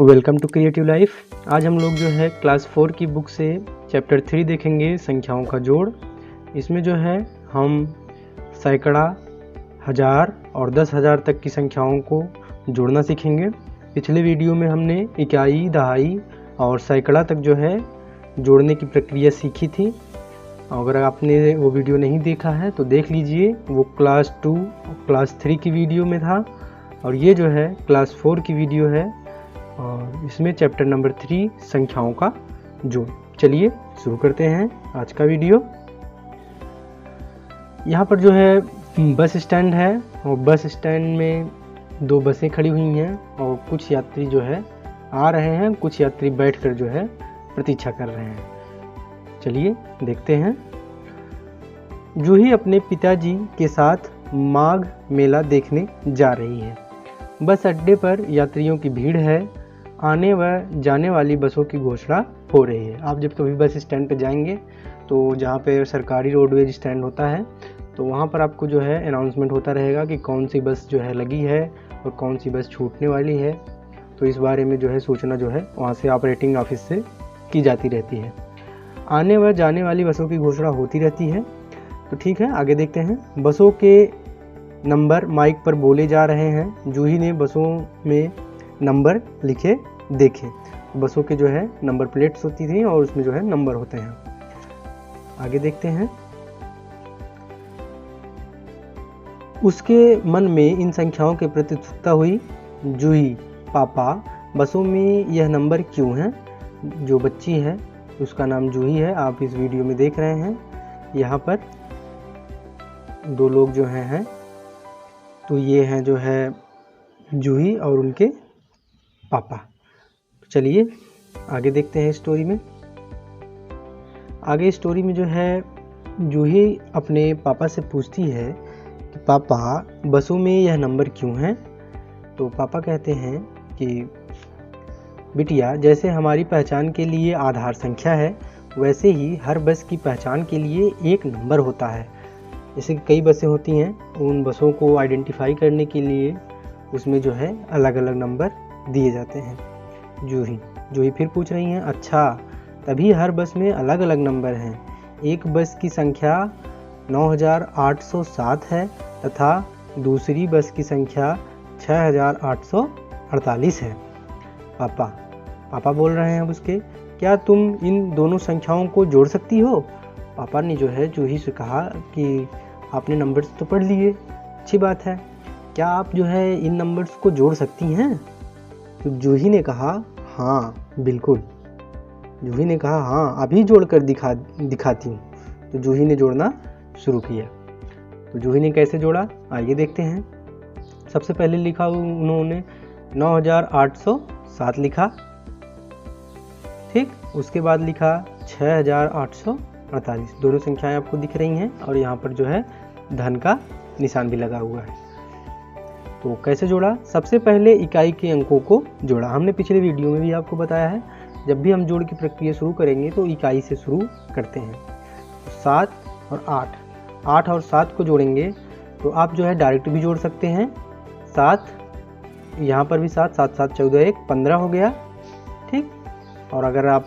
Welcome to creative life. आज हम लोग जो है क्लास 4 की बुक से चैप्टर 3 देखेंगे, संख्याओं का जोड़। इसमें जो है हम सैकड़ा, हज़ार और 10,000 तक की संख्याओं को जोड़ना सीखेंगे। पिछले वीडियो में हमने इकाई, दहाई और सैकड़ा तक जो है जोड़ने की प्रक्रिया सीखी थी। अगर आपने वो वीडियो नहीं देखा है तो देख लीजिए, वो क्लास 2 क्लास 3 की वीडियो में था और ये जो है क्लास 4 की वीडियो है और इसमें चैप्टर नंबर 3 संख्याओं का जोड़। चलिए शुरू करते हैं आज का वीडियो। यहाँ पर जो है बस स्टैंड है और बस स्टैंड में 2 बसें खड़ी हुई हैं और कुछ यात्री जो है आ रहे हैं, कुछ यात्री बैठकर जो है प्रतीक्षा कर रहे हैं। चलिए देखते हैं। जूही अपने पिताजी के साथ माघ मेला देखने जा रही है। बस अड्डे पर यात्रियों की भीड़ है। आने व जाने वाली बसों की घोषणा हो रही है। आप जब कभी बस स्टैंड पर जाएंगे तो जहाँ पे सरकारी रोडवेज स्टैंड होता है तो वहाँ पर आपको जो है अनाउंसमेंट होता रहेगा कि कौन सी बस जो है लगी है और कौन सी बस छूटने वाली है। तो इस बारे में जो है सूचना जो है वहाँ से ऑपरेटिंग ऑफिस से की जाती रहती है। आने व जाने वाली बसों की घोषणा होती रहती है। तो ठीक है, आगे देखते हैं। बसों के नंबर माइक पर बोले जा रहे हैं। जूही ने बसों में नंबर लिखे देखे। बसों के जो है नंबर प्लेट्स होती थी और उसमें जो है नंबर होते हैं। आगे देखते हैं। उसके मन में इन संख्याओं के प्रति उत्सुकता हुई। जूही, पापा, बसों में यह नंबर क्यों हैं? जो बच्ची है उसका नाम जूही है, आप इस वीडियो में देख रहे हैं। यहाँ पर 2 लोग जो हैं तो ये हैं जो है जूही और उनके पापा। चलिए आगे देखते हैं स्टोरी में। आगे स्टोरी में जो है जूही अपने पापा से पूछती है कि पापा, बसों में यह नंबर क्यों हैं? तो पापा कहते हैं कि बिटिया, जैसे हमारी पहचान के लिए आधार संख्या है वैसे ही हर बस की पहचान के लिए एक नंबर होता है। जैसे कई बसें होती हैं, उन बसों को आइडेंटिफाई करने के लिए उसमें जो है अलग अलग नंबर दिए जाते हैं। जूही फिर पूछ रही हैं, अच्छा तभी हर बस में अलग अलग नंबर हैं। एक बस की संख्या 9807 है तथा दूसरी बस की संख्या 6848 है। पापा बोल रहे हैं अब उसके, क्या तुम इन दोनों संख्याओं को जोड़ सकती हो? पापा ने जो है जूही से कहा कि आपने नंबर्स तो पढ़ लिए, अच्छी बात है, क्या आप जो है इन नंबर्स को जोड़ सकती हैं? तो जूही ने कहा हाँ बिल्कुल। जूही ने कहा हाँ, अभी जोड़कर दिखाती हूँ। तो जूही ने जोड़ना शुरू किया। तो जूही ने कैसे जोड़ा, आइए देखते हैं। सबसे पहले लिखा उन्होंने 9807 लिखा, ठीक। उसके बाद लिखा 6848। दोनों संख्याएं आपको दिख रही हैं और यहाँ पर जो है धन का निशान भी लगा हुआ है। तो कैसे जोड़ा? सबसे पहले इकाई के अंकों को जोड़ा। हमने पिछले वीडियो में भी आपको बताया है, जब भी हम जोड़ की प्रक्रिया शुरू करेंगे तो इकाई से शुरू करते हैं। 7 और 8 और 7 को जोड़ेंगे तो आप जो है डायरेक्ट भी जोड़ सकते हैं। 7 यहाँ पर भी 7 7 7 14 1 15 हो गया, ठीक। और अगर आप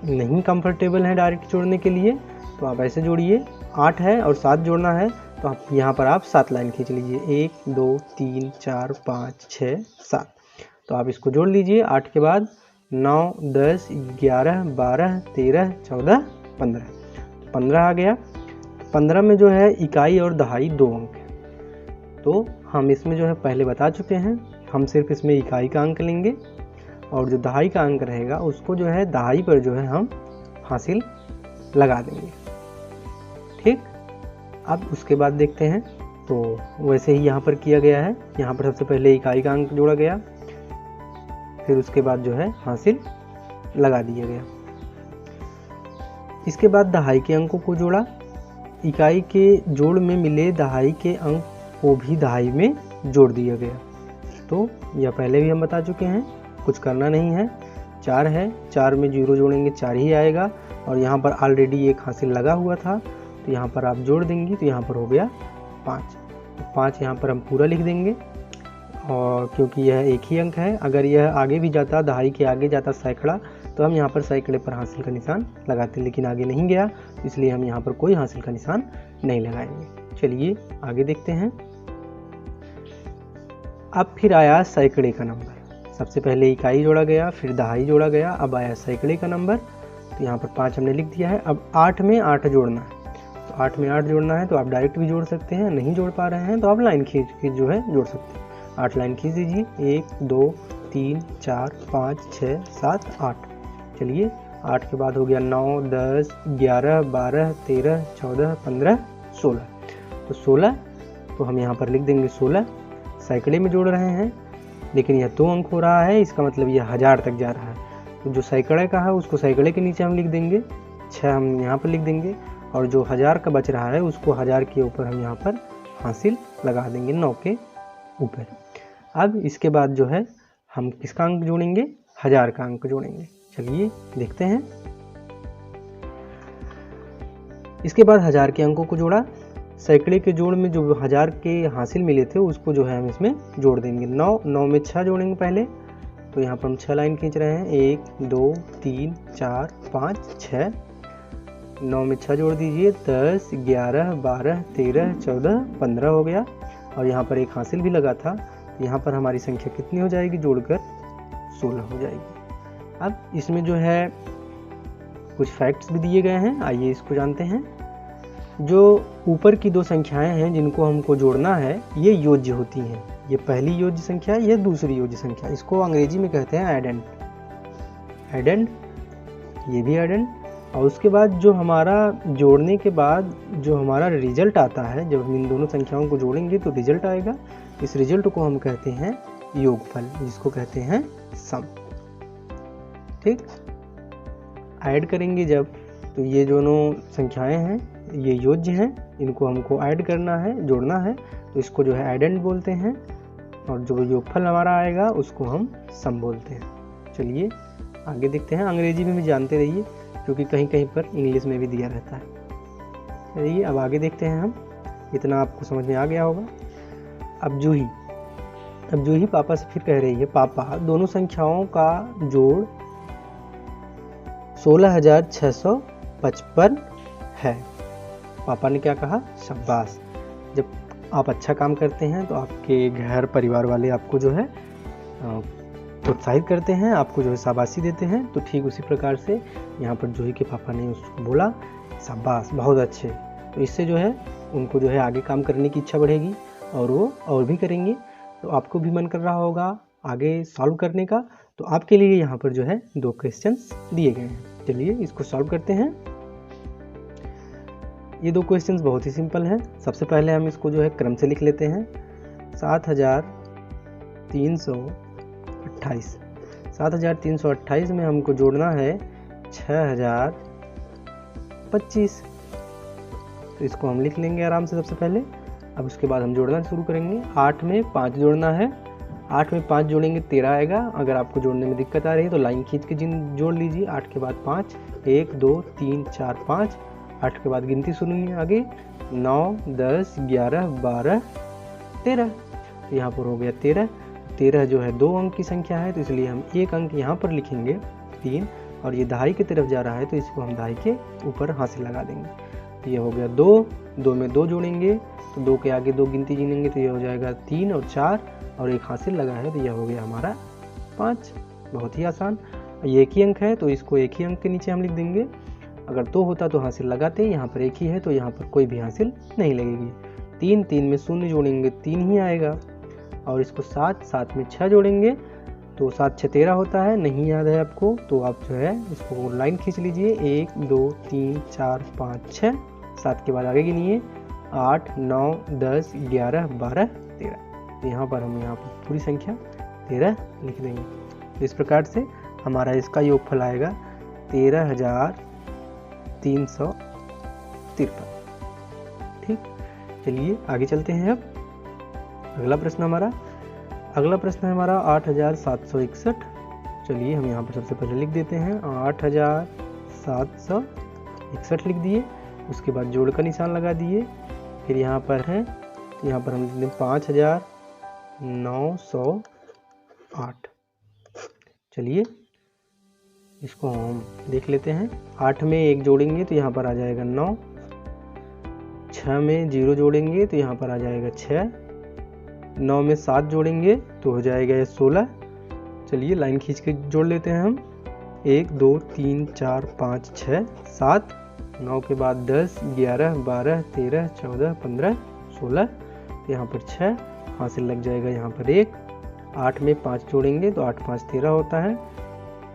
नहीं कंफर्टेबल हैं डायरेक्ट जोड़ने के लिए तो आप ऐसे जोड़िए। 8 है और 7 जोड़ना है तो आप यहाँ पर आप 7 लाइन खींच लीजिए, 1 2 3 4 5 6 7। तो आप इसको जोड़ लीजिए। 8 के बाद 9 10 11 12 13 14 15, 15 आ गया। 15 में जो है इकाई और दहाई 2 अंक है। तो हम इसमें जो है पहले बता चुके हैं, हम सिर्फ इसमें इकाई का अंक लेंगे और जो दहाई का अंक रहेगा उसको जो है दहाई पर जो है हम हासिल लगा देंगे, ठीक। अब उसके बाद देखते हैं। तो वैसे ही यहाँ पर किया गया है। यहाँ पर सबसे पहले इकाई का अंक जोड़ा गया, फिर उसके बाद जो है हासिल लगा दिया गया। इसके बाद दहाई के अंकों को जोड़ा। इकाई के जोड़ में मिले दहाई के अंक को भी दहाई में जोड़ दिया गया। तो यह पहले भी हम बता चुके हैं, कुछ करना नहीं है। 4 है, 4 में 0 जोड़ेंगे 4 ही आएगा और यहाँ पर ऑलरेडी एक हासिल लगा हुआ था तो यहाँ पर आप जोड़ देंगे तो यहाँ पर हो गया 5। तो 5 यहाँ पर हम पूरा लिख देंगे और क्योंकि यह एक ही अंक है, अगर यह आगे भी जाता, दहाई के आगे जाता सैकड़ा, तो हम यहाँ पर सैकड़े पर हासिल का निशान लगाते, लेकिन आगे नहीं गया, इसलिए हम यहाँ पर कोई हासिल का निशान नहीं लगाएंगे। चलिए आगे देखते हैं। अब फिर आया सैकड़े का नंबर। सबसे पहले इकाई जोड़ा गया, फिर दहाई जोड़ा गया, अब आया सैकड़े का नंबर। तो यहाँ पर 5 हमने लिख दिया है। अब 8 में 8 जोड़ना है, तो 8 में 8 जोड़ना है तो आप डायरेक्ट भी जोड़ सकते हैं, नहीं जोड़ पा रहे हैं तो आप लाइन खींच के जो है जोड़ सकते हैं। 8 लाइन खींच दीजिए, 1 2 3 4 5 6 7 8। चलिए 8 के बाद हो गया 9 10 11 12 13 14 15 16। तो 16, तो हम यहाँ पर लिख देंगे 16। सैकड़े में जोड़ रहे हैं, लेकिन यह 2 अंक हो रहा है, इसका मतलब यह 1000 तक जा रहा है। तो जो सैकड़े का है उसको सैकड़े के नीचे हम लिख देंगे, 6 हम यहाँ पर लिख देंगे, और जो 1000 का बच रहा है उसको 1000 के ऊपर हम यहाँ पर हासिल लगा देंगे, 9 के ऊपर। अब इसके बाद जो है हम किसका अंक जोड़ेंगे, 1000 का अंक जोड़ेंगे। चलिए देखते हैं। इसके बाद 1000 के अंकों को जोड़ा, सैकड़े के जोड़ में जो 1000 के हासिल मिले थे उसको जो है हम इसमें जोड़ देंगे। 9 में 6 जोड़ेंगे पहले, तो यहाँ पर हम 6 लाइन खींच रहे हैं, 1 2 3 4 5 6। 9 में 6 जोड़ दीजिए, 10 11 12 13 14 15 हो गया, और यहाँ पर एक हासिल भी लगा था। यहाँ पर हमारी संख्या कितनी हो जाएगी, जोड़कर 16 हो जाएगी। अब इसमें जो है कुछ फैक्ट्स भी दिए गए हैं, आइए इसको जानते हैं। जो ऊपर की 2 संख्याएं हैं जिनको हमको जोड़ना है, ये योज्य होती हैं। ये पहली योज्य संख्या, ये दूसरी योज्य संख्या, इसको अंग्रेजी में कहते हैं एडेंड। एडेंड, ये भी एडेंड। और उसके बाद जो हमारा जोड़ने के बाद जो हमारा रिजल्ट आता है, जब हम इन दोनों संख्याओं को जोड़ेंगे तो रिजल्ट आएगा, इस रिजल्ट को हम कहते हैं योगफल, जिसको कहते हैं सम। ठीक, ऐड करेंगे जब, तो ये दोनों संख्याएं हैं, ये योज्य हैं, इनको हमको ऐड करना है, जोड़ना है, तो इसको जो है एडेंड बोलते हैं, और जो योगफल हमारा आएगा उसको हम सम बोलते हैं। चलिए आगे देखते हैं। अंग्रेजी में भी जानते रहिए, क्योंकि कहीं कहीं पर इंग्लिश में भी दिया रहता है। चलिए अब आगे देखते हैं हम, इतना आपको समझ में आ गया होगा। अब जूही पापा से फिर कह रही है, पापा दोनों संख्याओं का जोड़ 16,655 है। पापा ने क्या कहा, शाबाश। जब आप अच्छा काम करते हैं तो आपके घर परिवार वाले आपको जो है प्रोत्साहित करते हैं, आपको जो है शाबाशी देते हैं। तो ठीक उसी प्रकार से यहाँ पर जूही के पापा ने उसको बोला, शाबाश, बहुत अच्छे। तो इससे जो है उनको जो है आगे काम करने की इच्छा बढ़ेगी, और वो और भी करेंगे। तो आपको भी मन कर रहा होगा आगे सॉल्व करने का, तो आपके लिए यहाँ पर जो है 2 क्वेश्चंस दिए गए हैं। चलिए इसको सॉल्व करते हैं। ये 2 क्वेश्चंस बहुत ही सिंपल हैं। सबसे पहले हम इसको जो है क्रम से लिख लेते हैं। 7328, 7328 में हमको जोड़ना है 6025, तो इसको हम लिख लेंगे आराम से सबसे पहले। अब उसके बाद हम जोड़ना शुरू करेंगे। 8 में 5 जोड़ना है, 8 में 5 जोड़ेंगे 13 आएगा। अगर आपको जोड़ने में दिक्कत आ रही है तो लाइन खींच के जोड़ लीजिए। 8 के बाद 5, 1 2 3 4 5। 8 के बाद गिनती सुनिए आगे, 9 10 11 12 13। तो यहाँ पर हो गया 13। 13 जो है 2 अंक की संख्या है, तो इसलिए हम 1 अंक यहाँ पर लिखेंगे 3, और ये दहाई की तरफ जा रहा है तो इसको हम दहाई के ऊपर हासिल लगा देंगे। तो ये हो गया 2, 2 में 2 जोड़ेंगे तो 2 के आगे 2 गिनती गिनेंगे तो ये हो जाएगा 3 और 4, और एक हासिल लगा है तो यह हो गया हमारा 5। बहुत ही आसान। ये एक ही अंक है तो इसको एक ही अंक के नीचे हम लिख देंगे। अगर 2 होता तो हासिल लगाते, यहाँ पर एक ही है तो यहाँ पर कोई भी हासिल नहीं लगेगी। 3, 3 में 0 जोड़ेंगे 3 ही आएगा, और इसको 7, 7 में 6 जोड़ेंगे तो 7 6 13 होता है। नहीं याद है आपको तो आप जो है इसको लाइन खींच लीजिए, 1 2 3 4 5 6। 7 के बाद आगे गिनिए, 8 9 10 11 12 13। तो यहाँ पर हम पूरी संख्या 13 लिख देंगे। तो इस प्रकार से हमारा इसका योगफल आएगा 13,353। ठीक, चलिए आगे चलते हैं। अब अगला प्रश्न है हमारा 8,761। चलिए हम यहाँ पर सबसे पहले लिख देते हैं 8,761 लिख दिए। उसके बाद जोड़ का निशान लगा दिए। फिर यहाँ पर है, यहाँ पर हम लिख दें 5,000, 908। चलिए इसको हम देख लेते हैं। 8 में 1 जोड़ेंगे तो यहाँ पर आ जाएगा 9। 6 में 0 जोड़ेंगे तो यहाँ पर आ जाएगा 6। 9 में 7 जोड़ेंगे तो हो जाएगा ये 16। चलिए लाइन खींच के जोड़ लेते हैं हम। 1 2 3 4 5 6 7। 9 के बाद 10 11 12 13 14 15 16। तो यहाँ पर 6 हासिल लग जाएगा, यहाँ पर 1। 8 में 5 जोड़ेंगे तो 8 5 13 होता है।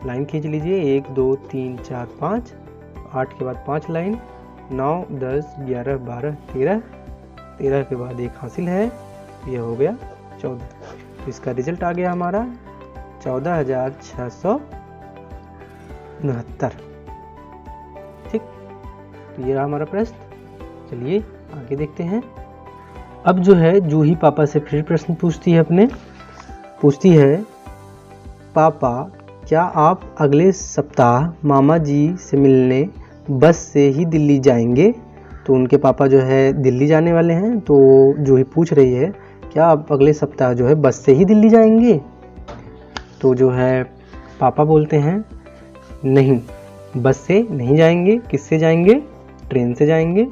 लाइन खींच लीजिए 1 2 3 4 5। 8 के बाद 5 लाइन 9 10 11 12 13। 13 के बाद 1 हासिल है, यह हो गया 14। तो इसका रिजल्ट आ गया हमारा 14,669। ठीक, तो ये रहा हमारा प्रश्न। चलिए आगे देखते हैं। अब जो है जूही पापा से फिर प्रश्न पूछती है पापा क्या आप अगले सप्ताह मामा जी से मिलने बस से ही दिल्ली जाएंगे? तो उनके पापा जो है दिल्ली जाने वाले हैं, तो जूही पूछ रही है क्या आप अगले सप्ताह जो है बस से ही दिल्ली जाएंगे? तो जो है पापा बोलते हैं नहीं, बस से नहीं जाएंगे। किससे जाएंगे? ट्रेन से जाएंगे।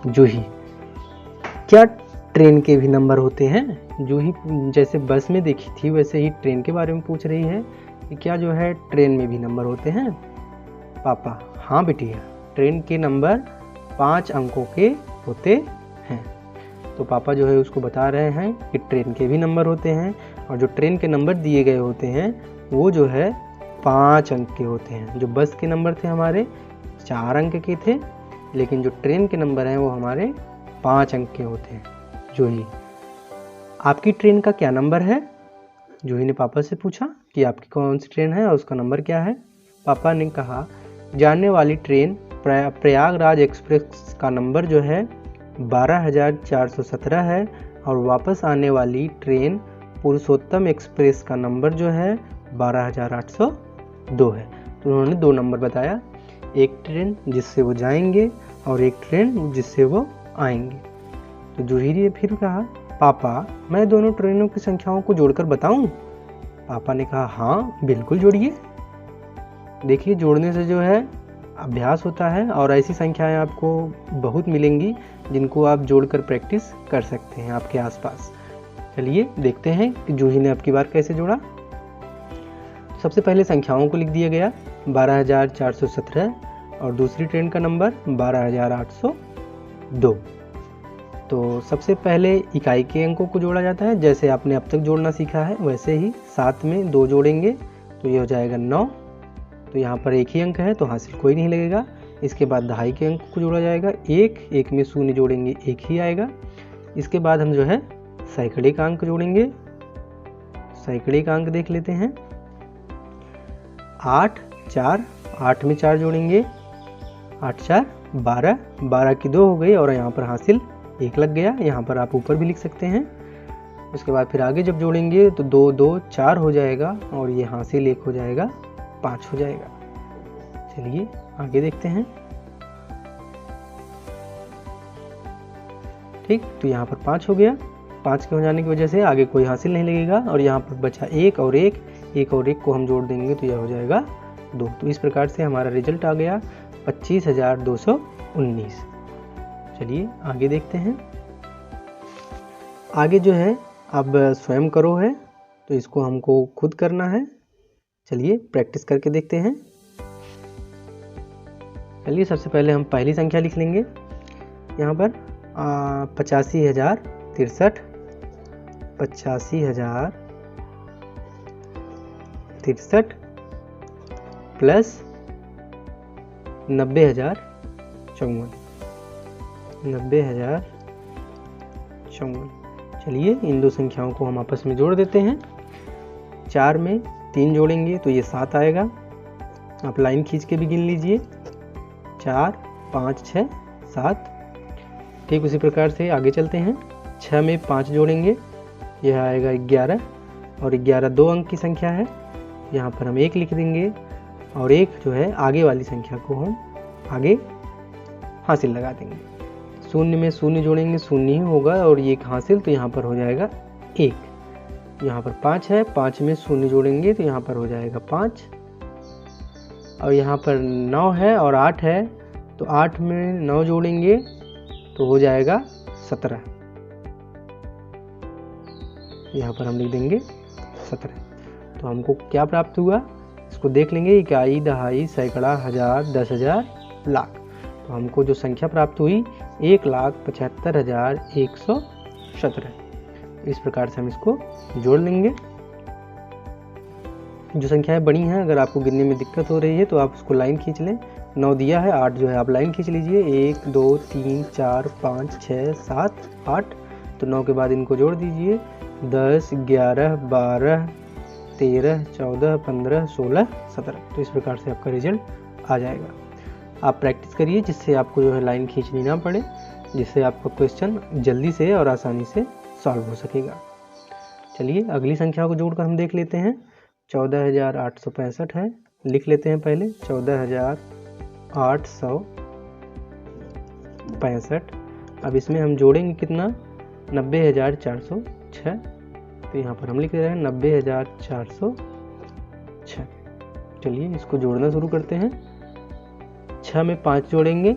जूही क्या ट्रेन के भी नंबर होते हैं? जूही जैसे बस में देखी थी वैसे ही ट्रेन के बारे में पूछ रही है कि क्या जो है ट्रेन में भी नंबर होते हैं? पापा हाँ बेटिया, ट्रेन के नंबर 5 अंकों के होते हैं। तो पापा जो है उसको बता रहे हैं कि ट्रेन के भी नंबर होते हैं, और जो ट्रेन के नंबर दिए गए होते हैं वो जो है 5 अंक के होते हैं। जो बस के नंबर थे हमारे 4 अंक के थे, लेकिन जो ट्रेन के नंबर हैं वो हमारे 5 अंक के होते हैं। जूही आपकी ट्रेन का क्या नंबर है? जूही ने पापा से पूछा कि आपकी कौन सी ट्रेन है और उसका नंबर क्या है। पापा ने कहा जाने वाली ट्रेन प्रयागराज एक्सप्रेस का नंबर जो है 12,417 है, और वापस आने वाली ट्रेन पुरुषोत्तम एक्सप्रेस का नंबर जो है 12,802 है। तो उन्होंने 2 नंबर बताया, एक ट्रेन जिससे वो जाएंगे और एक ट्रेन जिससे वो आएंगे। तो जूही ने फिर कहा पापा मैं दोनों ट्रेनों की संख्याओं को जोड़कर बताऊं? पापा ने कहा हाँ बिल्कुल जोड़िए। देखिए जोड़ने से जो है अभ्यास होता है, और ऐसी संख्याएं आपको बहुत मिलेंगी जिनको आप जोड़कर प्रैक्टिस कर सकते हैं आपके आसपास। चलिए देखते हैं कि जूही ने अब की बार कैसे जोड़ा। सबसे पहले संख्याओं को लिख दिया गया 12,417 और दूसरी ट्रेन का नंबर 12,802। तो सबसे पहले इकाई के अंकों को जोड़ा जाता है, जैसे आपने अब तक जोड़ना सीखा है वैसे ही। 7 में 2 जोड़ेंगे तो ये हो जाएगा 9। तो यहाँ पर एक ही अंक है तो हासिल कोई नहीं लगेगा। इसके बाद दहाई के अंक को जोड़ा जाएगा 1 में 0 जोड़ेंगे 1 ही आएगा। इसके बाद हम जो है सैकड़े का अंक जोड़ेंगे। सैकड़े का अंक देख लेते हैं 8 में 4 जोड़ेंगे 8 4 12, 12 की 2 हो गई और यहाँ पर हासिल 1 लग गया। यहाँ पर आप ऊपर भी लिख सकते हैं। उसके बाद फिर आगे जब जोड़ेंगे तो 2 2 4 हो जाएगा और ये हासिल 1 हो जाएगा 5 हो जाएगा। चलिए आगे देखते हैं। ठीक, तो यहाँ पर 5 हो गया। 5 के हो जाने की वजह से आगे कोई हासिल नहीं लगेगा और यहाँ पर बचा 1 और 1 को हम जोड़ देंगे तो यह हो जाएगा 2। तो इस प्रकार से हमारा रिजल्ट आ गया 25,219। चलिए आगे देखते हैं। आगे जो है अब स्वयं करो है, तो इसको हमको खुद करना है। चलिए प्रैक्टिस करके देखते हैं। चलिए सबसे पहले हम पहली संख्या लिख लेंगे यहाँ पर 85,063 85,063 प्लस 90,054 90,054। चलिए इन दो संख्याओं को हम आपस में जोड़ देते हैं। 4 में 3 जोड़ेंगे तो ये 7 आएगा। आप लाइन खींच के भी गिन लीजिए 4 5 6 7। ठीक उसी प्रकार से आगे चलते हैं। 6 में 5 जोड़ेंगे यह आएगा 11 और 11 2 अंक की संख्या है। यहाँ पर हम 1 लिख देंगे और 1 जो है आगे वाली संख्या को हम आगे हासिल लगा देंगे। 0 में 0 जोड़ेंगे 0 ही होगा और ये एक हासिल, तो यहाँ पर हो जाएगा 1। यहाँ पर 5 है, 5 में शून्य जोड़ेंगे तो यहाँ पर हो जाएगा 5, और यहाँ पर 9 है और 8 है, तो 8 में 9 जोड़ेंगे तो हो जाएगा 17। यहाँ पर हम लिख देंगे 17। तो हमको क्या प्राप्त हुआ इसको देख लेंगे। इकाई, दहाई, सैकड़ा, हजार, 10,000, लाख। तो हमको जो संख्या प्राप्त हुई 1,75,117। इस प्रकार से हम इसको जोड़ लेंगे। जो संख्याएं बड़ी हैं, अगर आपको गिनने में दिक्कत हो रही है तो आप उसको लाइन खींच लें। 9 दिया है, 8 जो है आप लाइन खींच लीजिए। 1 2 3 4 5 6 7 8। तो 9 के बाद इनको जोड़ दीजिए। 10 11 12 13 14 15 16 17। तो इस प्रकार से आपका रिजल्ट आ जाएगा। आप प्रैक्टिस करिए जिससे आपको जो है लाइन खींचनी ना पड़े, जिससे आपका क्वेश्चन जल्दी से और आसानी से सॉल्व हो सकेगा। चलिए अगली संख्या को जोड़कर हम देख लेते हैं। 14,865 है, लिख लेते हैं पहले 14,865। अब इसमें हम जोड़ेंगे कितना 90,406। तो यहाँ पर हम लिख रहे हैं 90,406। चलिए इसको जोड़ना शुरू करते हैं। 6 में 5 जोड़ेंगे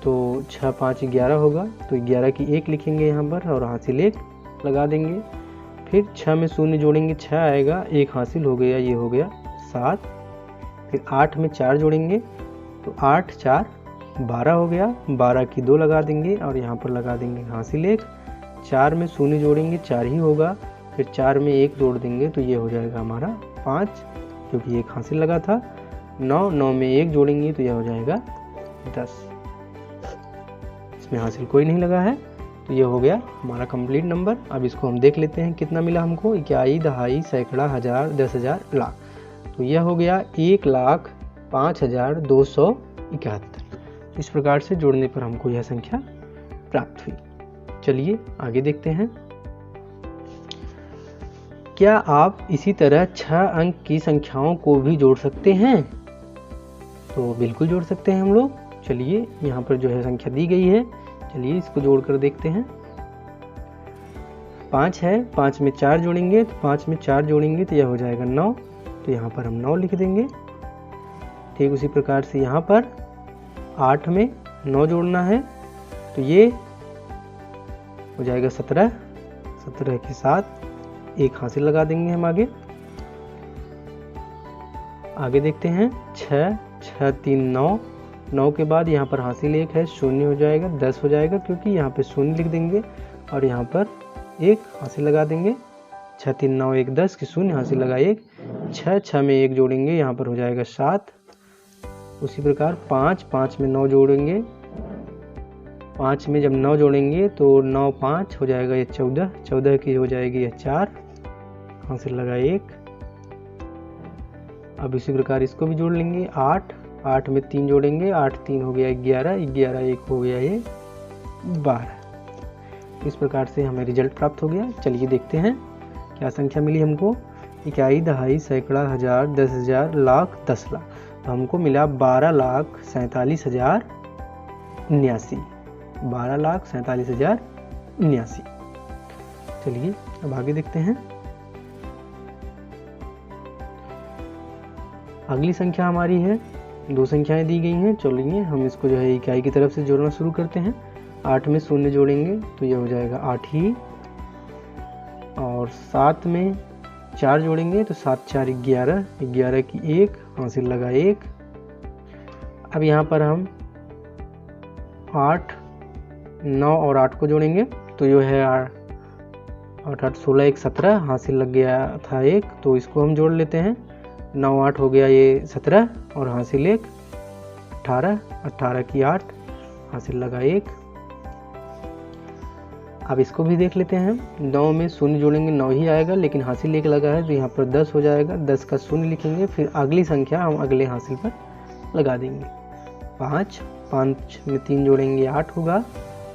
तो 6 5 11 होगा, तो 11 की 1 लिखेंगे यहाँ पर और हासिल 1 लगा देंगे। फिर 6 में शून्य जोड़ेंगे, 6 आएगा, 1 हासिल हो गया, ये हो गया 7। फिर 8 में 4 जोड़ेंगे तो 8 4 12 हो गया, 12 की 2 लगा देंगे और यहाँ पर लगा देंगे हासिल 1। 4 में शून्य जोड़ेंगे, 4 ही होगा। फिर 4 में 1 जोड़ देंगे तो ये हो जाएगा हमारा 5, क्योंकि 1 हासिल लगा था। 9 में 1 जोड़ेंगे तो यह हो जाएगा 10। इसमें हासिल कोई नहीं लगा है, तो ये हो गया हमारा कंप्लीट नंबर। अब इसको हम देख लेते हैं कितना मिला हमको। इकाई, दहाई, सैकड़ा, हजार, 10,000, लाख। तो यह हो गया 1,05,271। इस प्रकार से जोड़ने पर हमको यह संख्या प्राप्त हुई। चलिए आगे देखते हैं। क्या आप इसी तरह 6 अंक की संख्याओं को भी जोड़ सकते हैं? तो बिल्कुल जोड़ सकते हैं हम लोग। चलिए यहाँ पर जो है संख्या दी गई है, चलिए इसको जोड़कर देखते हैं। 5 है, 5 में 4 जोड़ेंगे तो 5 में 4 जोड़ेंगे तो यह हो जाएगा 9। तो यहाँ पर हम 9 लिख देंगे। ठीक उसी प्रकार से यहाँ पर 8 में 9 जोड़ना है तो ये हो जाएगा 17। 17 के साथ 1 हासिल लगा देंगे हम आगे देखते हैं। 6 6 3 9। 9 के बाद यहाँ पर हासिल 1 है, शून्य हो जाएगा, 10 हो जाएगा, क्योंकि यहाँ पे शून्य लिख देंगे और यहाँ पर 1 हासिल लगा देंगे। 6 3 9 1 10 की शून्य हासिल लगा 1। 6 6 में 1 जोड़ेंगे, यहाँ पर हो जाएगा 7। उसी प्रकार 5 5 में 9 जोड़ेंगे। 5 में जब 9 जोड़ेंगे तो 9 5 हो जाएगा ये 14। 14 की हो जाएगी ये 4, हासिल लगा 1। अब इसी प्रकार इसको भी जोड़ लेंगे। 8 8 में 3 जोड़ेंगे, 8 3 हो गया 11, 11 1 हो गया ये 12। इस प्रकार से हमें रिजल्ट प्राप्त हो गया। चलिए देखते हैं क्या संख्या मिली हमको। इकाई, दहाई, सैकड़ा, हजार, 10,000, लाख, 10 लाख। तो हमको मिला 12,47,079। 12,47,079। चलिए अब आगे देखते हैं। अगली संख्या हमारी है, 2 संख्याएं दी गई हैं। चलिए हम इसको जो है इकाई की तरफ से जोड़ना शुरू करते हैं। 8 में शून्य जोड़ेंगे तो यह हो जाएगा 8 ही, और 7 में 4 जोड़ेंगे तो 7 4 11, 11 की 1 हासिल लगा 1। अब यहाँ पर हम 8 9 और 8 को जोड़ेंगे तो जो है 8 8 16 1 17 हासिल लग गया था 1, तो इसको हम जोड़ लेते हैं। 9 8 हो गया ये 17 और हासिल 1 18, 18 की 8 हासिल लगा 1। अब इसको भी देख लेते हैं। 9 में शून्य जोड़ेंगे 9 ही आएगा, लेकिन हासिल 1 लगा है तो यहाँ पर 10 हो जाएगा। 10 का शून्य लिखेंगे, फिर अगली संख्या हम अगले हासिल पर लगा देंगे। 5 5 में 3 जोड़ेंगे 8 होगा,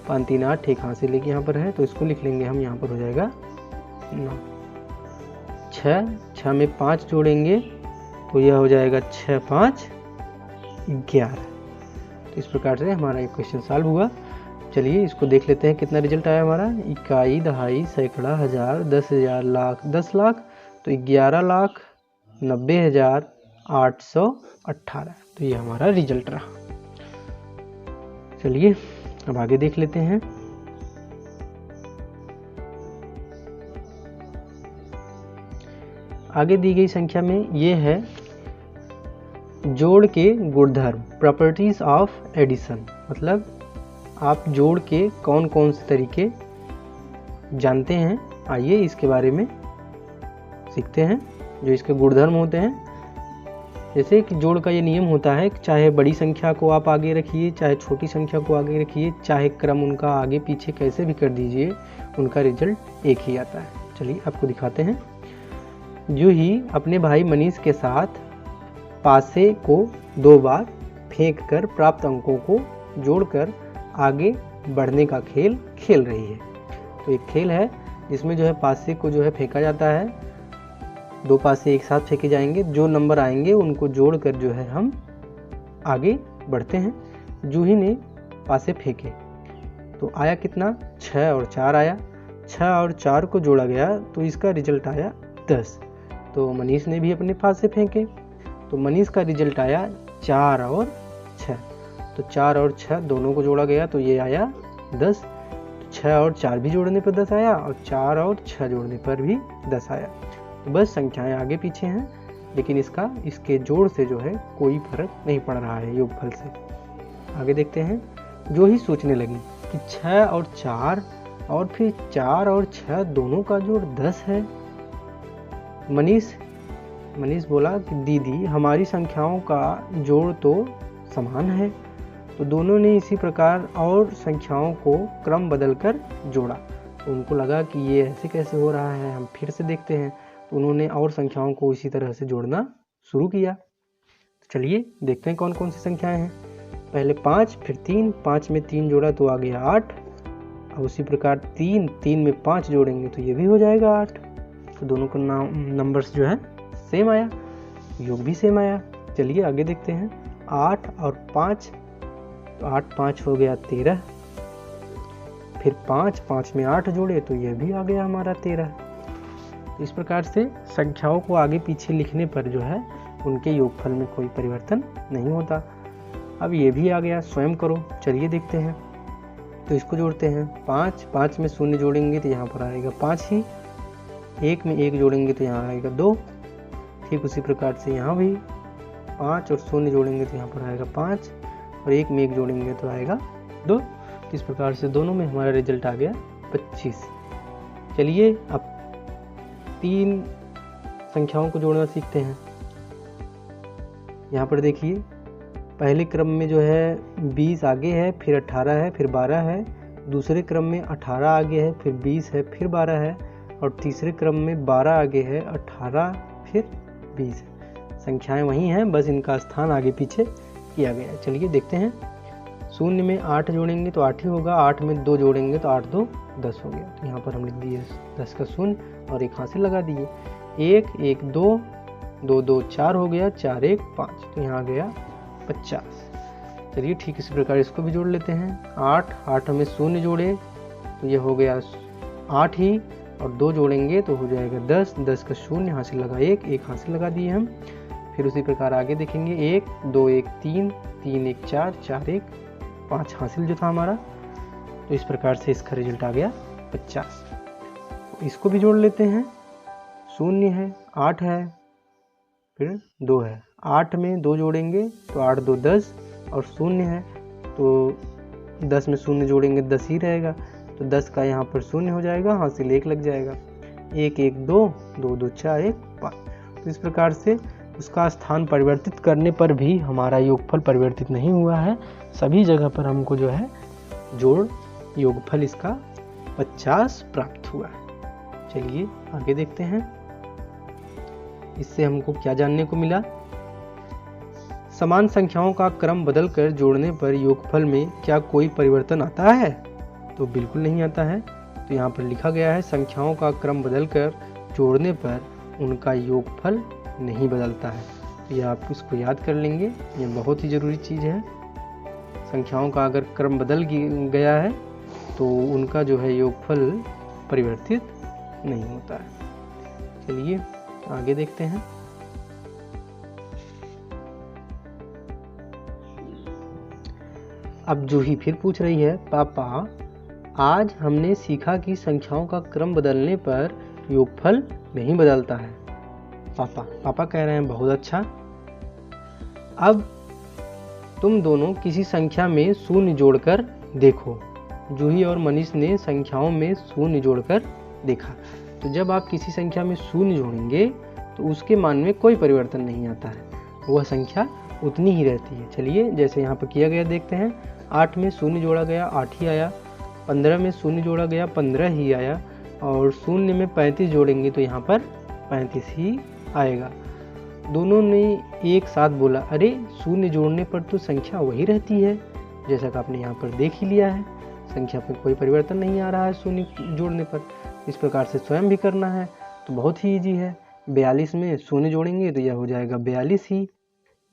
5 3 8, एक हासिल 1 यहाँ पर है तो इसको लिख लेंगे हम, यहाँ पर हो जाएगा 9। 6 6 में 5 जोड़ेंगे तो यह हो जाएगा 6 5 11। तो इस प्रकार से हमारा ये क्वेश्चन सॉल्व हुआ। चलिए इसको देख लेते हैं कितना रिजल्ट आया हमारा। इकाई, दहाई, सैकड़ा, हजार, 10,000, लाख, 10 लाख, तो 11,90,818। तो ये हमारा रिजल्ट रहा। चलिए अब आगे देख लेते हैं। आगे दी गई संख्या में ये है जोड़ के गुणधर्म, प्रॉपर्टीज ऑफ एडिशन। मतलब आप जोड़ के कौन कौन से तरीके जानते हैं, आइए इसके बारे में सीखते हैं। जो इसके गुणधर्म होते हैं, जैसे कि जोड़ का ये नियम होता है कि चाहे बड़ी संख्या को आप आगे रखिए, चाहे छोटी संख्या को आगे रखिए, चाहे क्रम उनका आगे पीछे कैसे भी कर दीजिए, उनका रिजल्ट एक ही आता है। चलिए आपको दिखाते हैं। जो ही अपने भाई मनीष के साथ पासे को 2 बार फेंक कर प्राप्त अंकों को जोड़कर आगे बढ़ने का खेल खेल रही है। तो एक खेल है जिसमें जो है पासे को जो है फेंका जाता है, 2 पासे एक साथ फेंके जाएंगे, जो नंबर आएंगे उनको जोड़कर जो है हम आगे बढ़ते हैं। जूही ने पासे फेंके तो आया कितना, 6 और 4 आया। 6 और 4 को जोड़ा गया तो इसका रिजल्ट आया 10। तो मनीष ने भी अपने पासे फेंके तो मनीष का रिजल्ट आया 4 और 6। तो 4 और 6 दोनों को जोड़ा गया तो ये आया 10। तो 6 और 4 भी जोड़ने पर 10 आया और 4 और 6 जोड़ने पर भी 10 आया। तो बस संख्याएं आगे पीछे हैं, लेकिन इसके जोड़ से जो है कोई फर्क नहीं पड़ रहा है योगफल से। आगे देखते हैं। जो ही सोचने लगी कि 6 और 4 और फिर 4 और 6 दोनों का जोड़ 10 है। मनीष बोला कि दीदी हमारी संख्याओं का जोड़ तो समान है। तो दोनों ने इसी प्रकार और संख्याओं को क्रम बदलकर जोड़ा। तो उनको लगा कि ये ऐसे कैसे हो रहा है, हम फिर से देखते हैं। तो उन्होंने और संख्याओं को इसी तरह से जोड़ना शुरू किया। तो चलिए देखते हैं कौन कौन सी संख्याएं हैं। पहले 5, फिर 3, 5 में 3 जोड़ा तो आ गया 8। और उसी प्रकार 3 में 5 जोड़ेंगे तो ये भी हो जाएगा 8। तो दोनों का नंबर्स जो है सेम आया, योग भी सेम आया। चलिए आगे देखते हैं। 8 और 5, तो 8 5 हो गया 13। फिर 5 में 8 जोड़े तो ये भी आ गया हमारा 13। तो इस प्रकार से संख्याओं को आगे पीछे लिखने पर जो है उनके योगफल में कोई परिवर्तन नहीं होता। अब ये भी आ गया, स्वयं करो। चलिए देखते हैं। तो इसको जोड़ते हैं। 5 में 0 जोड़ेंगे तो यहाँ पर आएगा 5 ही। 1 में 1 जोड़ेंगे तो यहाँ आएगा 2। ठीक उसी प्रकार से यहाँ भी 5 और 0 जोड़ेंगे तो यहाँ पर आएगा 5 और 1 में 1 जोड़ेंगे तो आएगा 2। इस प्रकार से दोनों में हमारा रिजल्ट आ गया 25। चलिए अब 3 संख्याओं को जोड़ना सीखते हैं। यहाँ पर देखिए, पहले क्रम में जो है 20 आगे है, फिर 18 है, फिर 12 है। दूसरे क्रम में 18 आगे है, फिर 20 है, फिर 12 है। और तीसरे क्रम में 12 आगे है, 18 फिर 20 है। संख्याएं वही हैं, बस इनका स्थान आगे पीछे किया गया है। चलिए देखते हैं। 0 में 8 जोड़ेंगे तो 8 ही होगा। 8 में 2 जोड़ेंगे तो 8 2 10 हो गया। तो यहाँ पर हम लिख दिए 10 का 0 और एक हासिल लगा दिए। 1 1 2 2 2 4 हो गया। 4 1 5, तो यहाँ आ गया 50। चलिए ठीक इसी प्रकार इसको भी जोड़ लेते हैं। 8 में 0 जोड़े तो ये हो गया 8 ही, और 2 जोड़ेंगे तो हो जाएगा 10। 10 का 0 हासिल लगा 1 हासिल लगा दिए हम। फिर उसी प्रकार आगे देखेंगे। 1 2 1 3 3 1 4 4 1 5 हासिल जो था हमारा। तो इस प्रकार से इसका रिजल्ट आ गया 50। तो इसको भी जोड़ लेते हैं। 0 है, 8 है, फिर 2 है। 8 में 2 जोड़ेंगे तो 8 2 10 और 0 है तो 10 में 0 जोड़ेंगे 10 ही रहेगा। तो 10 का यहाँ पर 0 हो जाएगा, हासिल 1 लग जाएगा। 1 1 2 2 2 4 1 5। तो इस प्रकार से उसका स्थान परिवर्तित करने पर भी हमारा योगफल परिवर्तित नहीं हुआ है। सभी जगह पर हमको जो है जोड़ योगफल इसका 50 प्राप्त हुआ है। चलिए आगे देखते हैं। इससे हमको क्या जानने को मिला। समान संख्याओं का क्रम बदलकर जोड़ने पर योगफल में क्या कोई परिवर्तन आता है? तो बिल्कुल नहीं आता है। तो यहाँ पर लिखा गया है संख्याओं का क्रम बदलकर जोड़ने पर उनका योगफल नहीं बदलता है। तो ये आप इसको याद कर लेंगे, ये बहुत ही ज़रूरी चीज़ है। संख्याओं का अगर क्रम बदल गया है तो उनका जो है योगफल परिवर्तित नहीं होता है। चलिए आगे देखते हैं। अब जूही फिर पूछ रही है, पापा आज हमने सीखा कि संख्याओं का क्रम बदलने पर योगफल नहीं बदलता है। पापा कह रहे हैं बहुत अच्छा। अब तुम दोनों किसी संख्या में शून्य जोड़कर देखो। जूही और मनीष ने संख्याओं में शून्य जोड़कर देखा। तो जब आप किसी संख्या में शून्य जोड़ेंगे तो उसके मान में कोई परिवर्तन नहीं आता है, वह संख्या उतनी ही रहती है। चलिए जैसे यहाँ पर किया गया देखते हैं। 8 में शून्य जोड़ा गया 8 ही आया, 15 में शून्य जोड़ा गया 15 ही आया, और शून्य में 35 जोड़ेंगे तो यहाँ पर 35 ही आएगा। दोनों ने एक साथ बोला, अरे शून्य जोड़ने पर तो संख्या वही रहती है। जैसा कि आपने यहाँ पर देख ही लिया है, संख्या में कोई परिवर्तन नहीं आ रहा है शून्य जोड़ने पर। इस प्रकार से स्वयं भी करना है तो बहुत ही ईजी है। 42 में शून्य जोड़ेंगे तो यह हो जाएगा 42 ही।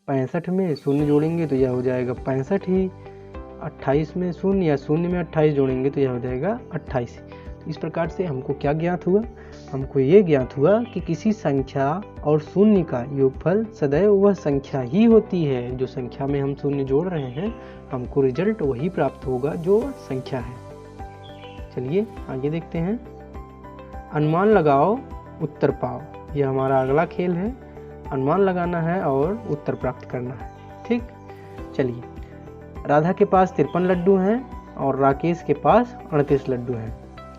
65 में शून्य जोड़ेंगे तो यह हो जाएगा 65 ही। 28 में शून्य या शून्य में 28 जोड़ेंगे तो यह हो जाएगा 28। इस प्रकार से हमको क्या ज्ञात हुआ? हमको ये ज्ञात हुआ कि किसी संख्या और शून्य का योगफल सदैव वह संख्या ही होती है। जो संख्या में हम शून्य जोड़ रहे हैं हमको रिजल्ट वही प्राप्त होगा जो संख्या है। चलिए आगे देखते हैं। अनुमान लगाओ उत्तर पाओ, यह हमारा अगला खेल है। अनुमान लगाना है और उत्तर प्राप्त करना है। ठीक, चलिए। राधा के पास 53 लड्डू हैं और राकेश के पास 38 लड्डू हैं।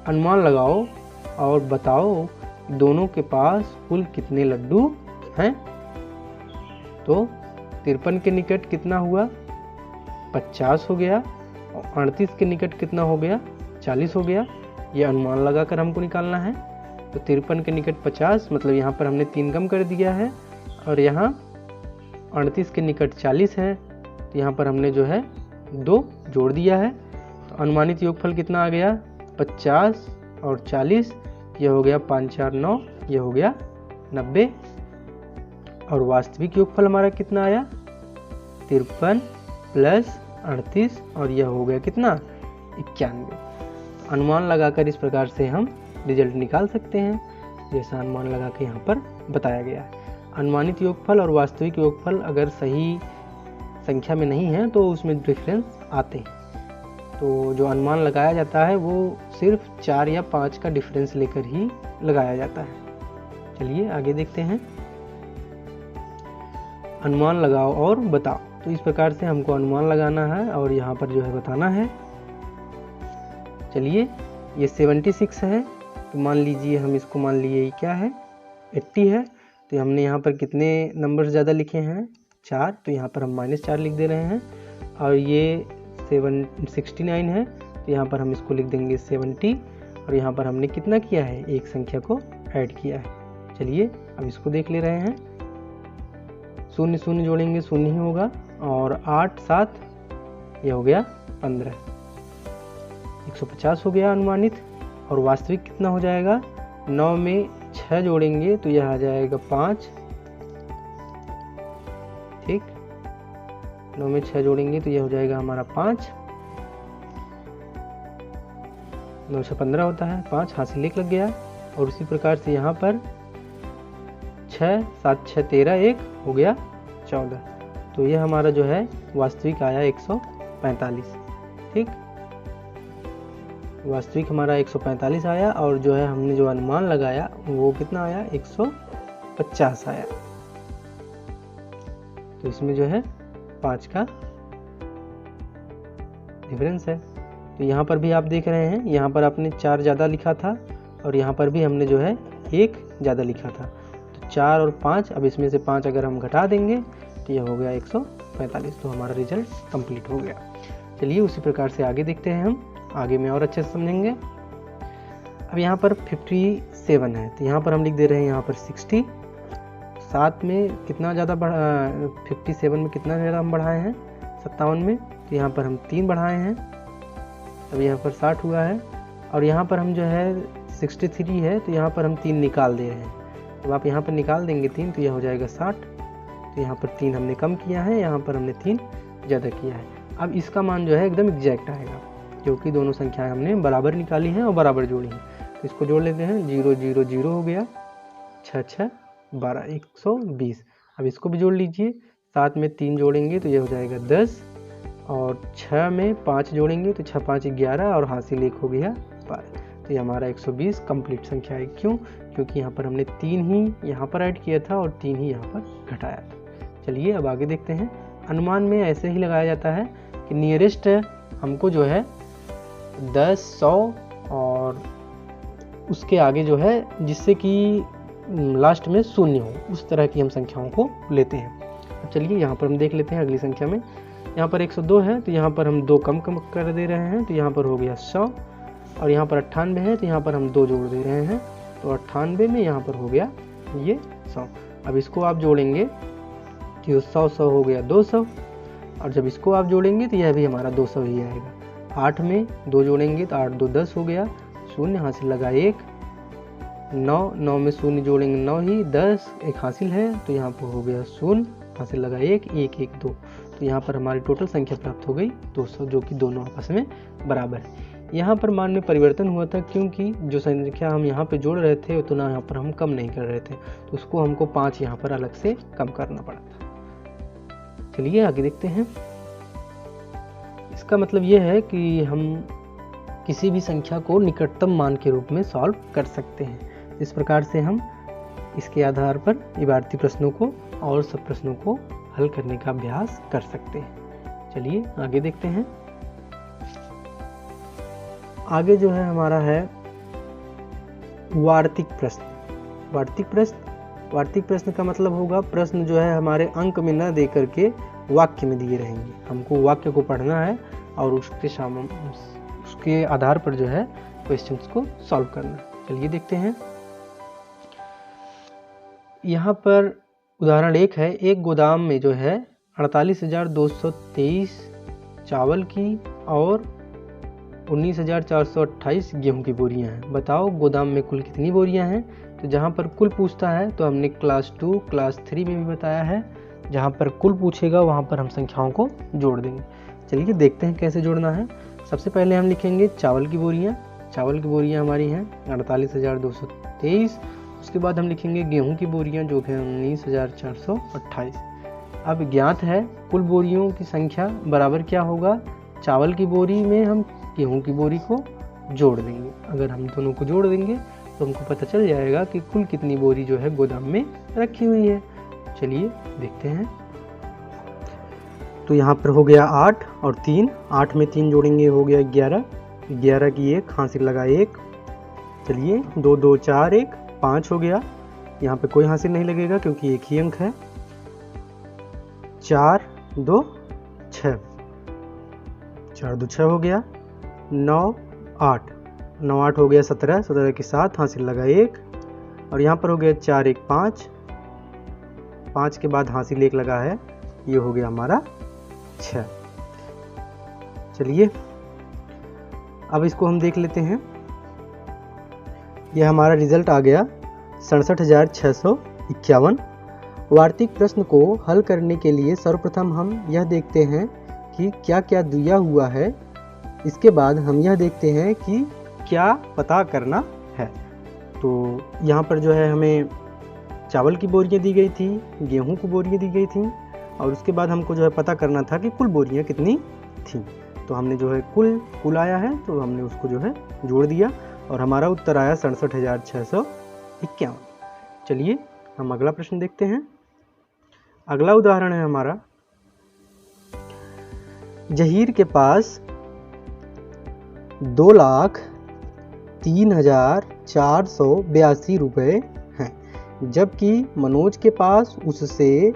अनुमान लगाओ और बताओ दोनों के पास कुल कितने लड्डू हैं। तो 53 के निकट कितना हुआ? 50 हो गया, और 38 के निकट कितना हो गया? 40 हो गया। यह अनुमान लगाकर हमको निकालना है। तो 53 के निकट 50, मतलब यहाँ पर हमने 3 कम कर दिया है, और यहाँ 38 के निकट 40 है तो यहाँ पर हमने जो है 2 जोड़ दिया है। तो अनुमानित योगफल कितना आ गया? 50 और 40, यह हो गया 5 4 9, यह हो गया 90। और वास्तविक योगफल हमारा कितना आया? 53 प्लस 38, और यह हो गया कितना? 91। अनुमान लगाकर इस प्रकार से हम रिजल्ट निकाल सकते हैं, जैसा अनुमान लगा के यहाँ पर बताया गया है। अनुमानित योगफल और वास्तविक योगफल अगर सही संख्या में नहीं है तो उसमें डिफरेंस आते हैं। तो जो अनुमान लगाया जाता है वो सिर्फ 4 या 5 का डिफरेंस लेकर ही लगाया जाता है। चलिए आगे देखते हैं। अनुमान लगाओ और बताओ। तो इस प्रकार से हमको अनुमान लगाना है और यहाँ पर जो है बताना है। चलिए, ये 76 है तो मान लीजिए हम इसको मान लिए क्या है? 80 है। तो हमने यहाँ पर कितने नंबर ज़्यादा लिखे हैं? 4, तो यहाँ पर हम -4 लिख दे रहे हैं। और ये 69 है तो यहाँ पर हम इसको लिख देंगे 70, और यहाँ पर हमने कितना किया है? एक संख्या को ऐड किया है। चलिए अब इसको देख ले रहे हैं। शून्य शून्य जोड़ेंगे शून्य ही होगा, और 8 7, यह हो गया 15। 150 हो गया अनुमानित। और वास्तविक कितना हो जाएगा? 9 में 6 जोड़ेंगे तो यह आ जाएगा 5। ठीक, 9 में 6 जोड़ेंगे तो यह हो जाएगा हमारा 5। 9 से 15 होता है, 5 हाथ से लेख लग गया। और उसी प्रकार से यहाँ पर 6 7 6 13, 1 हो गया 14। तो यह हमारा जो है वास्तविक आया 145। ठीक, वास्तविक हमारा 145 आया, और जो है हमने जो अनुमान लगाया वो कितना आया? 150 आया। तो इसमें जो है 5 का डिफरेंस है। तो यहाँ पर भी आप देख रहे हैं, यहाँ पर आपने 4 ज़्यादा लिखा था और यहाँ पर भी हमने जो है 1 ज़्यादा लिखा था। तो 4 और 5, अब इसमें से 5 अगर हम घटा देंगे तो यह हो गया 145। तो हमारा रिजल्ट कंप्लीट हो गया। चलिए उसी प्रकार से आगे देखते हैं, हम आगे में और अच्छे से समझेंगे। अब यहाँ पर 57 है तो यहाँ पर हम लिख दे रहे हैं यहाँ पर 60। 7 में कितना ज़्यादा 57 में कितना ज़्यादा हम बढ़ाए हैं? 57 में, तो यहाँ पर हम 3 बढ़ाए हैं, अब यहाँ पर 60 हुआ है। और यहाँ पर हम जो है 63 है तो यहाँ पर हम 3 निकाल दे रहे हैं। तो आप यहाँ पर निकाल देंगे 3 तो यह हो जाएगा 60। तो यहाँ पर 3 हमने कम किया है, यहाँ पर हमने 3 ज़्यादा किया है। अब इसका मान जो है एकदम एग्जैक्ट आएगा, क्योंकि दोनों संख्याएं हमने बराबर निकाली हैं और बराबर जोड़ी हैं। तो इसको जोड़ लेते हैं, 0 0 0 हो गया, 6 6 12 120। अब इसको भी जोड़ लीजिए, 7 में 3 जोड़ेंगे तो ये हो जाएगा 10, और 6 में 5 जोड़ेंगे तो 6 5 11, और हासिल 1 हो गया 12। तो ये हमारा 120 कंप्लीट संख्या है। क्यों? क्योंकि यहाँ पर हमने 3 ही यहाँ पर ऐड किया था और 3 ही यहाँ पर घटाया था। चलिए अब आगे देखते हैं। अनुमान में ऐसे ही लगाया जाता है कि नियरेस्ट हमको जो है 10 100 और उसके आगे जो है जिससे कि लास्ट में 0 हो, उस तरह की हम संख्याओं को लेते हैं। अब चलिए यहाँ पर हम देख लेते हैं अगली संख्या में। यहाँ पर 102 है तो यहाँ पर हम 2 कम कर दे रहे हैं, तो यहाँ पर हो गया 100, और यहाँ पर 98 है तो यहाँ पर हम 2 जोड़ दे रहे हैं, तो 98 में यहाँ पर हो गया ये 100। अब इसको आप जोड़ेंगे तो 100 100 हो गया 200, और जब इसको आप जोड़ेंगे तो यह भी हमारा 200 ही आएगा। 8 में 2 जोड़ेंगे तो 8 2 10 हो गया, 0 हासिल लगा 1, 9 में 0 जोड़ेंगे 9 ही, 10 एक हासिल है तो यहाँ पर हो गया 0 हासिल लगा 1 1 1 2। तो यहाँ पर हमारी टोटल संख्या प्राप्त हो गई 200, जो कि दोनों आपस में बराबर है। यहाँ पर मान में परिवर्तन हुआ था क्योंकि जो संख्या हम यहाँ पे जोड़ रहे थे उतना यहाँ पर हम कम नहीं कर रहे थे, तो उसको हमको 5 यहाँ पर अलग से कम करना पड़ा था। चलिए आगे देखते हैं। इसका मतलब ये है कि हम किसी भी संख्या को निकटतम मान के रूप में सॉल्व कर सकते हैं। इस प्रकार से हम इसके आधार पर इबारती प्रश्नों को और सब प्रश्नों को हल करने का अभ्यास कर सकते हैं। चलिए आगे देखते हैं। आगे जो है हमारा है वार्तिक प्रश्न। वार्तिक प्रश्न का मतलब होगा प्रश्न जो है हमारे अंक में न दे करके वाक्य में दिए रहेंगे। हमको वाक्य को पढ़ना है और उसके आधार पर जो है क्वेश्चंस को सॉल्व करना है। चलिए देखते हैं। यहाँ पर उदाहरण 1 है, एक गोदाम में जो है 48,223 चावल की और 19,428 गेहूं की बोरियां हैं। बताओ गोदाम में कुल कितनी बोरियां हैं। तो जहां पर कुल पूछता है तो हमने क्लास 2 क्लास 3 में भी बताया है, जहां पर कुल पूछेगा वहां पर हम संख्याओं को जोड़ देंगे। चलिए देखते हैं कैसे जोड़ना है। सबसे पहले हम लिखेंगे चावल की बोरियां। चावल की बोरियां हमारी हैं 48,223। उसके बाद हम लिखेंगे गेहूं की बोरियां जो कि 19,428। अब ज्ञात है कुल बोरियों की संख्या बराबर क्या होगा, चावल की बोरी में हम गेहूं की बोरी को जोड़ देंगे। अगर हम दोनों को जोड़ देंगे तो हमको पता चल जाएगा कि कुल कितनी बोरी जो है गोदाम में रखी हुई है। चलिए देखते हैं। तो यहाँ पर हो गया 8 और 3, 8 में 3 जोड़ेंगे हो गया 11, 11 की 1 हासिल लगा 1। चलिए 2 2 4 1 5 हो गया। यहाँ पे कोई हासिल नहीं लगेगा क्योंकि एक ही अंक है। 4 2 6, 4 2 6 हो गया। 9 8, 9 8 हो गया 17, 17 के साथ हासिल लगा 1, और यहाँ पर हो गया 4 1 5, 5 के बाद हासिल 1 लगा है, ये हो गया हमारा 6। चलिए अब इसको हम देख लेते हैं। यह हमारा रिजल्ट आ गया 67,651। वार्तिक प्रश्न को हल करने के लिए सर्वप्रथम हम यह देखते हैं कि क्या क्या दिया हुआ है। इसके बाद हम यह देखते हैं कि क्या पता करना है। तो यहाँ पर जो है हमें चावल की बोरियां दी गई थी, गेहूं की बोरियां दी गई थी, और उसके बाद हमको जो है पता करना था कि कुल बोरियां कितनी थी। तो हमने जो है कुल आया है तो हमने उसको जो है जोड़ दिया और हमारा उत्तर आया 67,651। चलिए हम अगला प्रश्न देखते हैं। अगला उदाहरण है हमारा, जहीर के पास 2,03,482 रुपये हैं, जबकि मनोज के पास उससे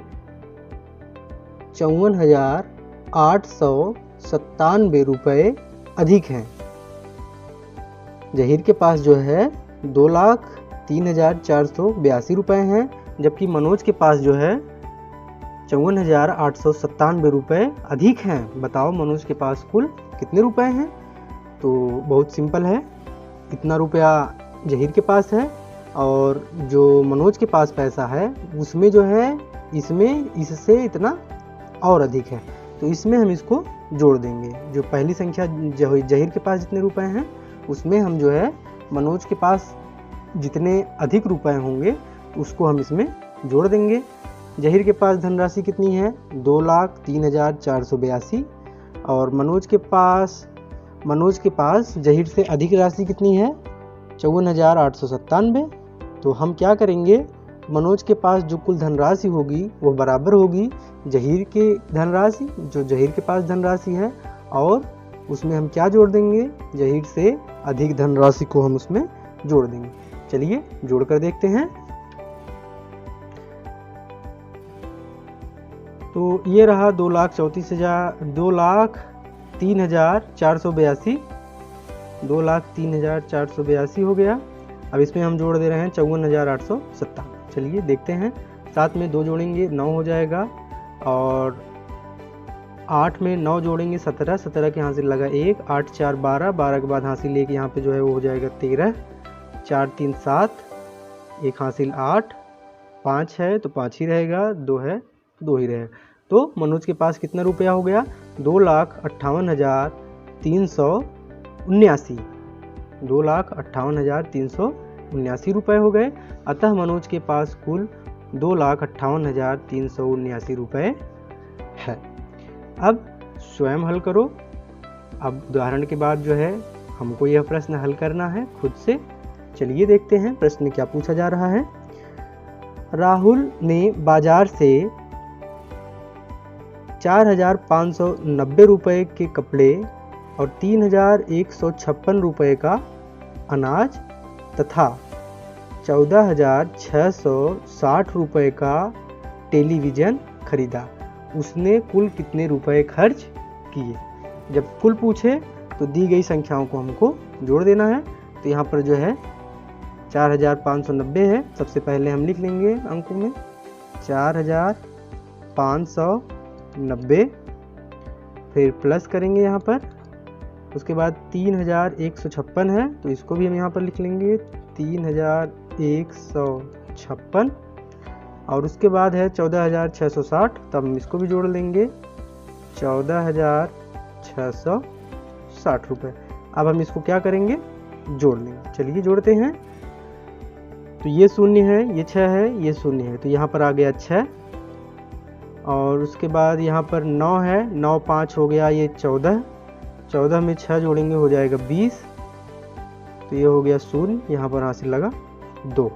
54,897 रुपये अधिक हैं। जहीर के पास जो है 2,03,482 रुपये हैं, जबकि मनोज के पास जो है 54,897 रुपये अधिक हैं। बताओ मनोज के पास कुल कितने रुपए हैं। तो बहुत सिंपल है, इतना रुपया जहीर के पास है और जो मनोज के पास पैसा है उसमें जो है इसमें इससे इतना और अधिक है, तो इसमें हम इसको जोड़ देंगे। जो पहली संख्या जहीर के पास जितने रुपए हैं उसमें हम जो है मनोज के पास जितने अधिक रुपए होंगे उसको हम इसमें जोड़ देंगे। जहीर के पास धनराशि कितनी है 2,03,482 और मनोज के पास जहीर से अधिक राशि कितनी है 54,897। तो हम क्या करेंगे, मनोज के पास जो कुल धनराशि होगी वो बराबर होगी जहीर के धनराशि, जो जहीर के पास धनराशि है, और उसमें हम क्या जोड़ देंगे, जहीर से अधिक धनराशि को हम उसमें जोड़ देंगे। चलिए जोड़ कर देखते हैं। तो ये रहा 2,03,482, 2,03,482 हो गया। अब इसमें हम जोड़ दे रहे हैं 54,897। चलिए देखते हैं। 7 में 2 जोड़ेंगे 9 हो जाएगा, और 8 में 9 जोड़ेंगे 17, 17 के हासिल लगा 1, 8 4 12, 12 के बाद हासिल 1 यहाँ पे जो है वो हो जाएगा 13, 4 3 7, 1 हासिल 8, 5 है तो 5 ही रहेगा, 2 है तो 2 ही रहेगा। तो मनोज के पास कितना रुपया हो गया 2,58,379, 2,58,379 रुपये हो गए। अतः मनोज के पास कुल 2,58,379 रुपये है। अब स्वयं हल करो। अब उदाहरण के बाद जो है हमको यह प्रश्न हल करना है खुद से। चलिए देखते हैं प्रश्न में क्या पूछा जा रहा है। राहुल ने बाजार से 4,590 रुपये के कपड़े और 3,156 रुपये का अनाज तथा 14,660 रुपये का टेलीविज़न खरीदा। उसने कुल कितने रुपए खर्च किए। जब कुल पूछे तो दी गई संख्याओं को हमको जोड़ देना है। तो यहाँ पर जो है 4,590 है, सबसे पहले हम लिख लेंगे अंकों में 4,590, फिर प्लस करेंगे यहाँ पर। उसके बाद 3,156 है तो इसको भी हम यहाँ पर लिख लेंगे 3,156, और उसके बाद है 14,660, तब हम इसको भी जोड़ लेंगे 14,660 रुपये। अब हम इसको क्या करेंगे, जोड़ लेंगे। चलिए जोड़ते हैं। तो ये 0 है, ये 6 है, ये 0 है, तो यहाँ पर आ गया 6, और उसके बाद यहाँ पर 9 है, 9 5 हो गया, ये 14, 14 में 6 जोड़ेंगे हो जाएगा 20, तो ये हो गया 0, यहाँ पर हासिल लगा 2,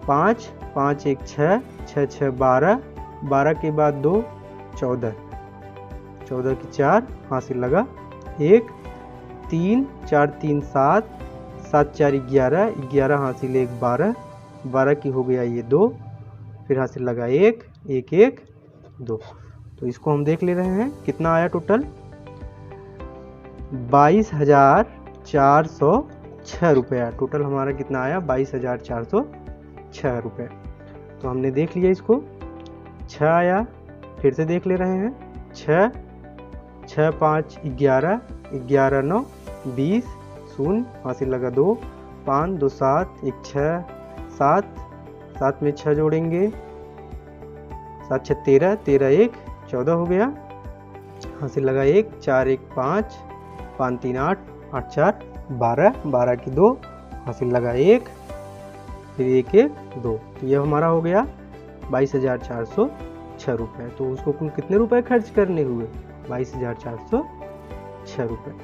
5 5 1 6, 6 6 12, 12 के बाद 2 14, 14 की 4 हासिल लगा 1, 3 4 3 7, 7 4 11, 11 हासिल 1 12, 12 की हो गया ये 2, फिर हासिल लगा 1 1 1 2। तो इसको हम देख ले रहे हैं कितना आया टोटल 22,406 रुपया। टोटल हमारा कितना आया 22,406 रुपये। तो हमने देख लिया इसको, 6 आया, फिर से देख ले रहे हैं 6 6 5 11, 11 9 20, 0 हासिल लगा 2, 5 2 7, 1 6 7, 7 में 6 जोड़ेंगे 7 6 13, 13 1 14 हो गया, हासिल लगा 1, 4 1 5, 5 3 8, 8 4 12, 12 की 2 हासिल लगा 1, फिर 1 1 2। तो ये हमारा हो गया 22,406 रुपये। तो उसको कुल कितने रुपए खर्च करने हुए 22,406 रुपये।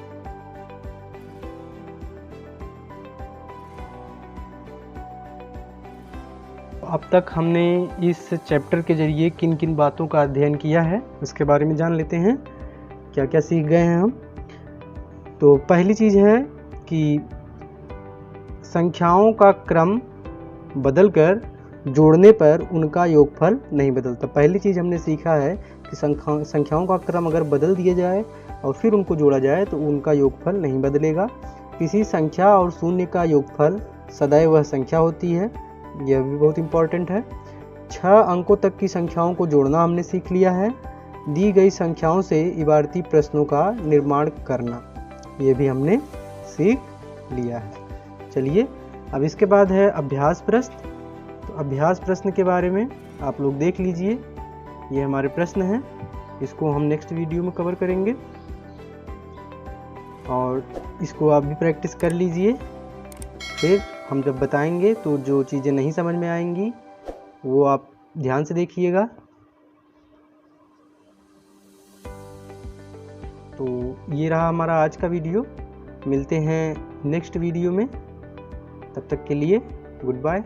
अब तक हमने इस चैप्टर के जरिए किन किन बातों का अध्ययन किया है उसके बारे में जान लेते हैं। क्या क्या सीख गए हैं हम। तो पहली चीज़ है कि संख्याओं का क्रम बदलकर जोड़ने पर उनका योगफल नहीं बदलता। पहली चीज़ हमने सीखा है कि संख्याओं का क्रम अगर बदल दिया जाए और फिर उनको जोड़ा जाए तो उनका योगफल नहीं बदलेगा। किसी संख्या और शून्य का योगफल सदैव वह संख्या होती है, यह भी बहुत इम्पॉर्टेंट है। 6 अंकों तक की संख्याओं को जोड़ना हमने सीख लिया है। दी गई संख्याओं से इबारती प्रश्नों का निर्माण करना, ये भी हमने सीख लिया है। चलिए अब इसके बाद है अभ्यास प्रश्न। तो अभ्यास प्रश्न के बारे में आप लोग देख लीजिए, ये हमारे प्रश्न हैं। इसको हम नेक्स्ट वीडियो में कवर करेंगे, और इसको आप भी प्रैक्टिस कर लीजिए। फिर हम जब बताएंगे तो जो चीज़ें नहीं समझ में आएंगी वो आप ध्यान से देखिएगा। तो ये रहा हमारा आज का वीडियो। मिलते हैं नेक्स्ट वीडियो में, तब तक के लिए गुड बाय।